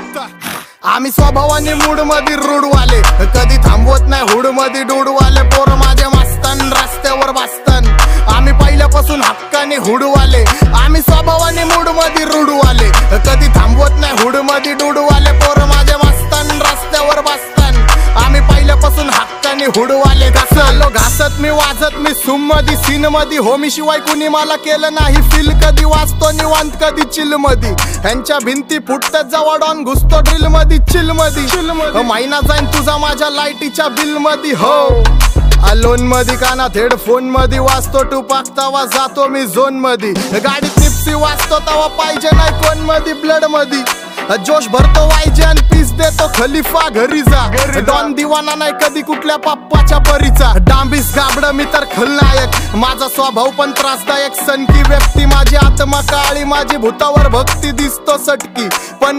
आम्ही स्वभावाने मूड मध्ये रूडवाले, कधी थांबवत नाही हुड मध्ये डूडवाले. पोर माझे मस्तन रस्त्यावर बसतन, आम्ही पहिल्यापासून हक्काने हुडवाले. आम्ही स्वभावाने मूड मध्ये रूडवाले, कधी थांबवत नाही हुड मध्ये डूडवाले. पोर माझे मस्तन रस्त्यावर बसतन, आम्ही पहिल्यापासून हक्काने हुडवाले. घासलो घासत मी वाजत मी सुम मध्ये सीन मध्ये, होमी शिवाय कुणी मला केलं नाही फील. कधी वाचतो निवांत कधी चिल मध्ये, ह्यांच्या भिंती फुटतात जवळ डॉन घुसतो ड्रिल मध्ये चिल मध्ये. महिना जाईन तुझा माझ्या लाईटीच्या बिल मध्ये. हो अलोन मध्ये कानात हेडफोन मध्ये वाजतो टुपाक, तवा जातो मी झोन मध्ये. गाडीत निप्सी वाजतो तवा पाहिजे नाही कोण मध्ये ब्लड मध्ये. जोश भरतो वायजे आणि पीस देतो खलिफा घरी जा. डॉन दिवाना नाही कधी कुठल्या पप्पाच्या परीचा. डांबीस गाबड मी तर खलनायक, माझा स्वभाव पण त्रासदायक. सनकी व्यक्ती माझी आत्मा काळी, माझी भूतावर भक्ती दिसतो सटकी पण